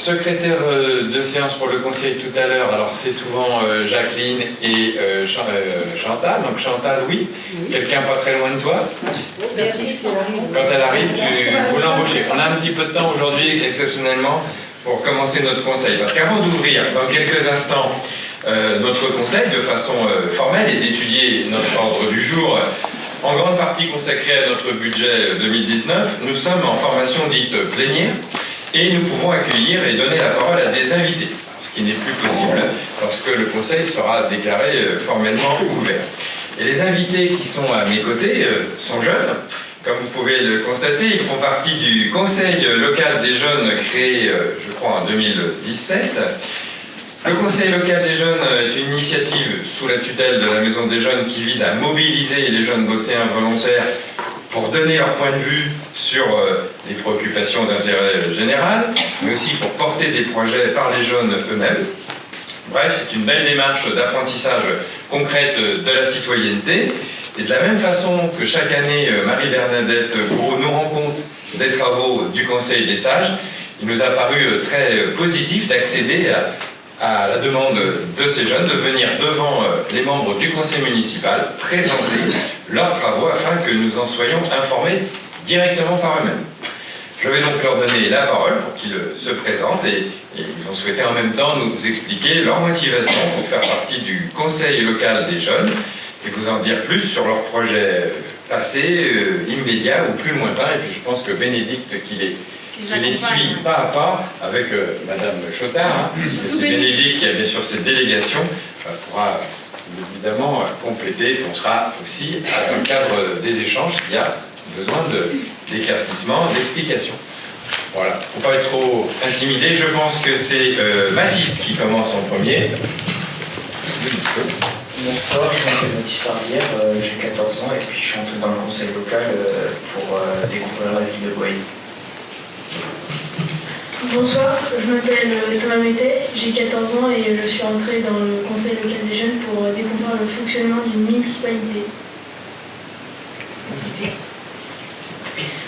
secrétaire de séance pour le conseil tout à l'heure, alors c'est souvent Jacqueline et Chantal. Donc Chantal, oui. Quelqu'un pas très loin de toi? Quand elle arrive, vous l'embauchez. On a un petit peu de temps aujourd'hui, exceptionnellement, pour commencer notre conseil. Parce qu'avant d'ouvrir, dans quelques instants, notre conseil de façon formelle et d'étudier notre ordre du jour, en grande partie consacré à notre budget 2019, nous sommes en formation dite plénière et nous pouvons accueillir et donner la parole à des invités, ce qui n'est plus possible lorsque le conseil sera déclaré formellement ouvert. Et les invités qui sont à mes côtés sont jeunes. Comme vous pouvez le constater, ils font partie du Conseil local des jeunes créé, je crois, en 2017. Le Conseil local des jeunes est une initiative sous la tutelle de la Maison des jeunes qui vise à mobiliser les jeunes bosséens volontaires pour donner leur point de vue sur les préoccupations d'intérêt général, mais aussi pour porter des projets par les jeunes eux-mêmes. Bref, c'est une belle démarche d'apprentissage concrète de la citoyenneté. Et de la même façon que chaque année, Marie-Bernadette Gros nous rend compte des travaux du Conseil des sages, il nous a paru très positif d'accéder à la demande de ces jeunes de venir devant les membres du conseil municipal présenter leurs travaux afin que nous en soyons informés directement par eux-mêmes. Je vais donc leur donner la parole pour qu'ils se présentent et ils ont souhaité en même temps nous expliquer leur motivation pour faire partie du conseil local des jeunes et vous en dire plus sur leurs projets passés, immédiats ou plus lointains. Et puis je pense que Bénédicte qui les suit pas à pas avec Madame Chotard. C'est Bénédicte qui a bien sûr cette délégation, pourra évidemment compléter. On sera aussi dans le cadre des échanges s'il y a besoin d'éclaircissement, d'explications. Voilà, il ne faut pas être trop intimidé. Je pense que c'est Mathis qui commence en premier. Bonsoir, je m'appelle Mathis Lardière, j'ai 14 ans et puis je suis entré dans le conseil local pour découvrir la ville de Boye. Bonsoir, je m'appelle Thomas Mété, j'ai 14 ans et je suis entré dans le conseil local des jeunes pour découvrir le fonctionnement d'une municipalité.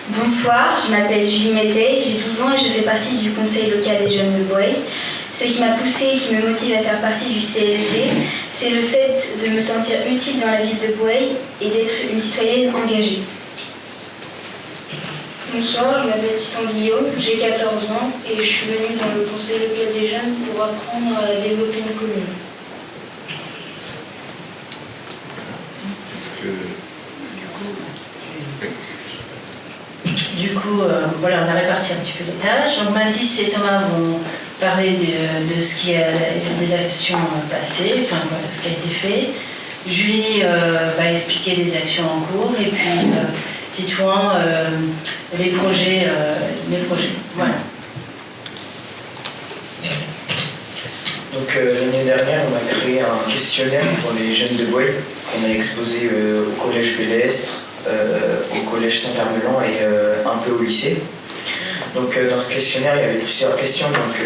Bonsoir, je m'appelle Julie Mété, j'ai 12 ans et je fais partie du conseil local des jeunes de Boye. Ce qui m'a poussée et qui me motive à faire partie du CLG, c'est le fait de me sentir utile dans la ville de Boye et d'être une citoyenne engagée. Bonsoir, je m'appelle Titon Guillaume, j'ai 14 ans et je suis venue dans le conseil local des jeunes pour apprendre à développer une commune. Du coup, voilà, on a réparti un petit peu les tâches. Donc Mathis et Thomas vont parler de ce qui a des actions passées, enfin voilà, ce qui a été fait. Julie va expliquer les actions en cours et puis Titouan les projets. Voilà. Donc l'année dernière, on a créé un questionnaire pour les jeunes de Boye qu'on a exposé au collège Bélestre, au collège Saint-Hermelan et un peu au lycée. Donc dans ce questionnaire, il y avait plusieurs questions. Donc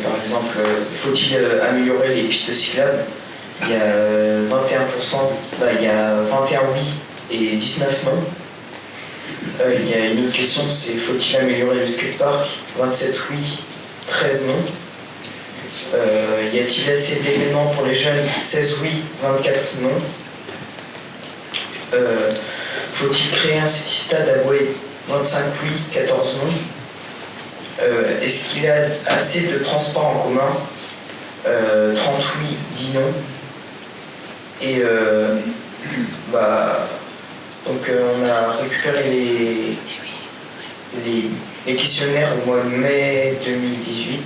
par exemple, faut-il améliorer les pistes cyclables? Il y a 21%, il y a 21 oui et 19 non. Il y a une autre question, c'est faut-il améliorer le skatepark? 27 oui, 13 non. Y a-t-il assez d'événements pour les jeunes? 16 oui, 24 non. Faut-il créer un city-stade à Boye? 25 oui, 14 non. Est-ce qu'il y a assez de transports en commun? 30 oui, 10 non. Et donc on a récupéré les questionnaires au mois de mai 2018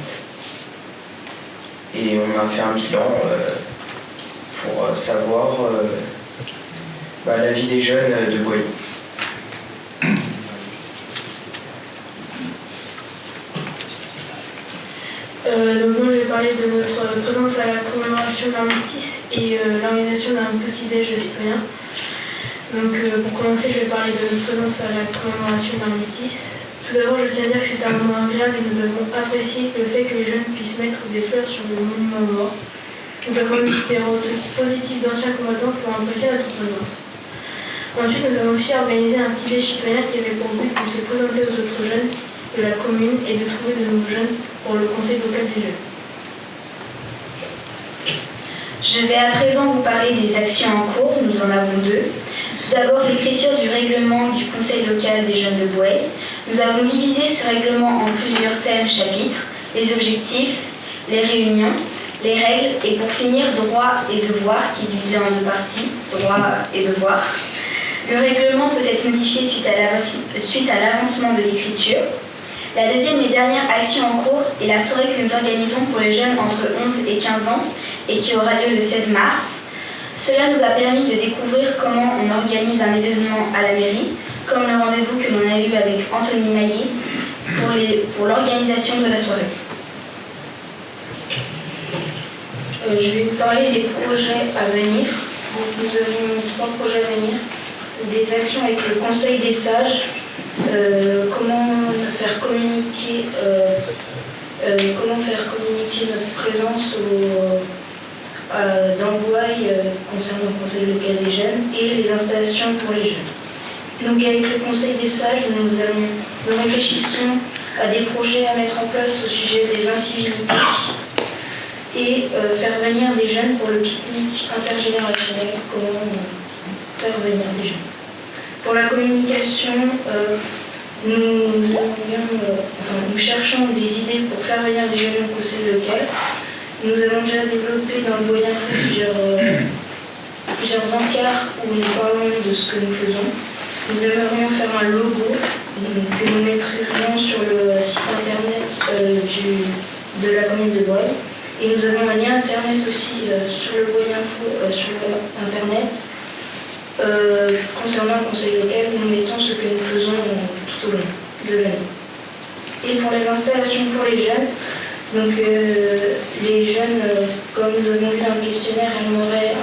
et on a fait un bilan pour savoir la vie des jeunes de Boye. Donc moi je vais parler de notre présence à la commémoration de l'armistice et l'organisation d'un petit déj de citoyens. Donc pour commencer, je vais parler de notre présence à la commémoration de l'armistice. Tout d'abord, je tiens à dire que c'était un moment agréable et nous avons apprécié le fait que les jeunes puissent mettre des fleurs sur le monument aux morts. Nous avons eu des retours positifs d'anciens combattants pour apprécier notre présence. Ensuite, nous avons aussi organisé un petit déj citoyen qui avait pour but de se présenter aux autres jeunes de la commune et de trouver de nouveaux jeunes pour le conseil local des jeunes. Je vais à présent vous parler des actions en cours, nous en avons deux. Tout d'abord, l'écriture du règlement du conseil local des jeunes de Boueuil. Nous avons divisé ce règlement en plusieurs thèmes chapitres, les objectifs, les réunions, les règles et pour finir, droits et devoirs, qui est divisé en deux parties, droits et devoirs. Le règlement peut être modifié suite à l'avancement de l'écriture. La deuxième et dernière action en cours est la soirée que nous organisons pour les jeunes entre 11 et 15 ans et qui aura lieu le 16 mars. Cela nous a permis de découvrir comment on organise un événement à la mairie, comme le rendez-vous que l'on a eu avec Anthony Maillet pour l'organisation de la soirée. Je vais vous parler des projets à venir. Donc, nous avons 3 projets à venir. Des actions avec le Conseil des sages, comment faire communiquer notre présence dans Boueuil concernant le Conseil local des jeunes et les installations pour les jeunes. Donc avec le Conseil des sages, nous réfléchissons à des projets à mettre en place au sujet des incivilités et faire venir des jeunes pour le pique-nique intergénérationnel, comment faire venir des jeunes. Pour la communication, nous cherchons des idées pour faire venir des jeunes au conseil local. Nous avons déjà développé dans le Boueuil Info plusieurs encarts où nous parlons de ce que nous faisons. Nous aimerions faire un logo que nous mettrions sur le site internet de la commune de Boueuil. Et nous avons un lien internet aussi sur le Boueuil Info, sur internet, concernant le conseil local, où nous mettons ce que nous faisons tout au long de l'année. Et pour les installations pour les jeunes, donc les jeunes, comme nous avons vu dans le questionnaire, aimeraient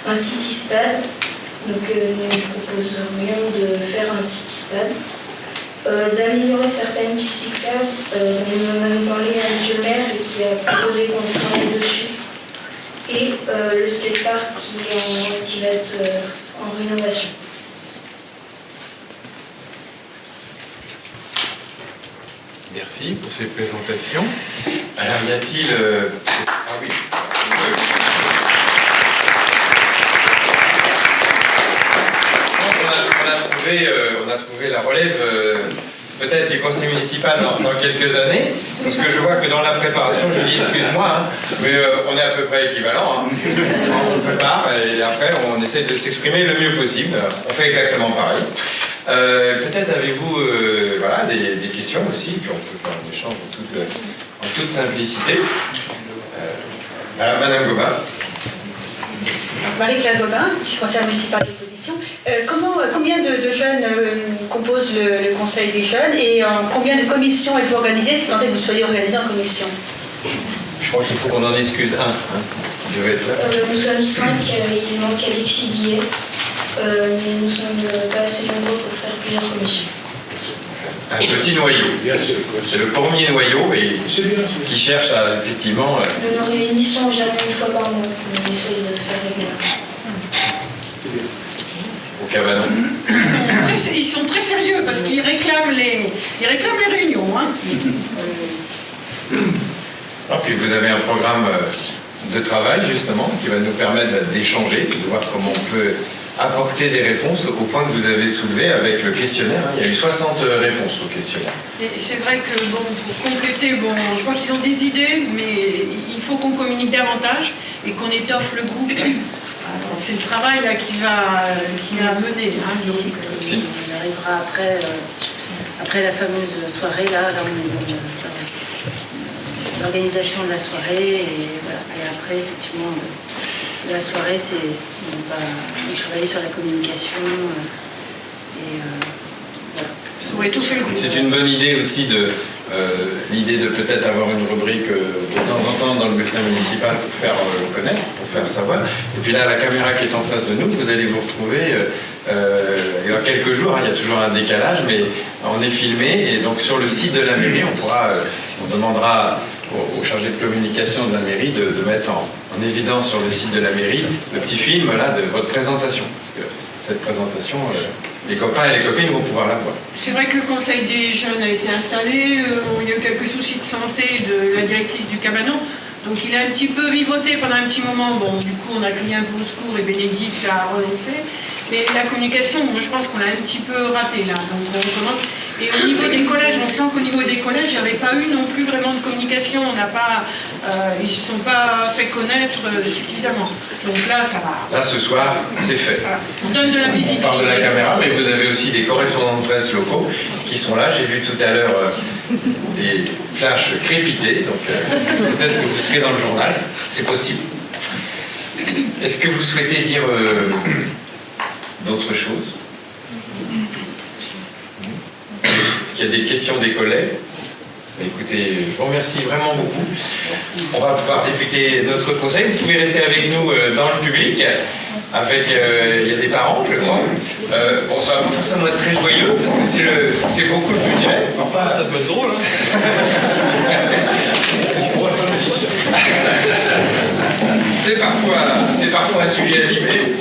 un city-stade. Donc nous proposerions de faire un city-stade. D'améliorer certaines pistes cyclables. Nous en avons parlé à M. le maire et qui a proposé qu'on travaille dessus. Et le skatepark qui va être en rénovation. Merci pour ces présentations. Alors, y a-t-il... Ah oui. On a trouvé la relève peut-être du conseil municipal dans quelques années, parce que je vois que dans la préparation, je dis excuse-moi, mais on est à peu près équivalent. On prépare et après on essaie de s'exprimer le mieux possible. On fait exactement pareil. Peut-être avez-vous des questions aussi, puis on peut faire un échange en toute simplicité. Madame Gobin. Marie-Claire Gobin, conseillère municipale d'opposition. Combien de jeunes composent le conseil des jeunes et combien de commissions êtes-vous organisées, si tant est que vous soyez organisés en commission? Je crois qu'il faut qu'on en excuse un. Je vais être là. Nous sommes 5, il manque Alexis Guillet, mais nous ne sommes pas assez nombreux pour faire plusieurs commissions. Un petit noyau. C'est le premier noyau et qui cherche à effectivement... Nous nous réunissons environ une fois par mois. On essaye de faire régulièrement. Au cabanon. Ils sont très sérieux parce qu'ils réclament les réunions. Ah, puis vous avez un programme de travail justement qui va nous permettre d'échanger, de voir comment on peut apporter des réponses au point que vous avez soulevé avec le questionnaire. Il y a eu 60 réponses au questionnaire. Et c'est vrai que, pour compléter, je crois qu'ils ont des idées, mais il faut qu'on communique davantage et qu'on étoffe le groupe. C'est le travail là, qui va mener. Donc, on arrivera après la fameuse soirée, là on est dans l'organisation de la soirée, et après, effectivement, la soirée, on va travailler sur la communication. Pour étouffer le groupe. C'est une bonne idée aussi l'idée de peut-être avoir une rubrique de temps en temps dans le bulletin municipal pour faire connaître, pour faire savoir. Et puis là, la caméra qui est en face de nous, vous allez vous retrouver dans quelques jours, il y a toujours un décalage, mais on est filmé, et donc sur le site de la mairie, on demandera au chargé de communication de la mairie de mettre en évidence sur le site de la mairie le petit film là de votre présentation. Parce que cette présentation, les copains et les copines vont pouvoir la voir. C'est vrai que le conseil des jeunes a été installé, il y a eu quelques soucis de santé de la directrice du cabanon, donc il a un petit peu vivoté pendant un petit moment. Bon, du coup, on a crié un peu au secours et Bénédicte a renoncé. Mais la communication, moi, je pense qu'on l'a un petit peu raté là. Donc on recommence. Et au niveau des collèges, on sent qu'au niveau des collèges, il n'y avait pas eu non plus vraiment de communication. On n'a pas, ils ne se sont pas fait connaître suffisamment. Donc là, ça va. Là, ce soir, c'est fait. Voilà. On donne de la visibilité. On parle de la caméra, mais vous avez aussi des correspondants de presse locaux qui sont là. J'ai vu tout à l'heure des flashs crépités, donc peut-être que vous serez dans le journal, c'est possible. Est-ce que vous souhaitez dire d'autres choses? Est-ce qu'il y a des questions des collègues? Écoutez, je vous remercie vraiment beaucoup. On va pouvoir débuter notre conseil. Vous pouvez rester avec nous dans le public. Avec, il y a des parents, je crois. Bon, ça va pas forcément être très joyeux, parce que c'est beaucoup de budget. Enfin, ça peut être drôle. C'est parfois un sujet animé.